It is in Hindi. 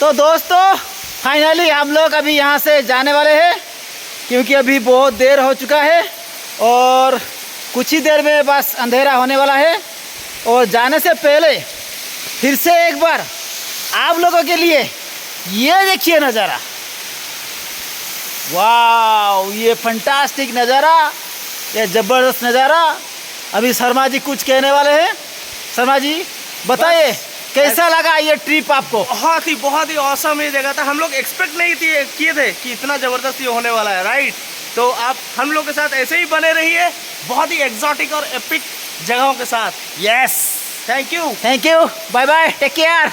तो दोस्तों फाइनली हम लोग अभी यहाँ से जाने वाले हैं, क्योंकि अभी बहुत देर हो चुका है और कुछ ही देर में बस अंधेरा होने वाला है। और जाने से पहले फिर से एक बार आप लोगों के लिए ये देखिए नज़ारा। वाह, ये फंटास्टिक नज़ारा, ये ज़बरदस्त नज़ारा। अभी शर्मा जी कुछ कहने वाले हैं। शर्मा जी बताइए कैसा लगा ये ट्रिप आपको? बहुत ही ऑसम ये जगह था। हम लोग एक्सपेक्ट नहीं किए थे कि इतना ज़बरदस्त ये होने वाला है, राइट। तो आप हम लोग के साथ ऐसे ही बने रहिए, बहुत ही एग्जॉटिक और एपिक जगहों के साथ। Yes, thank you, bye bye, take care.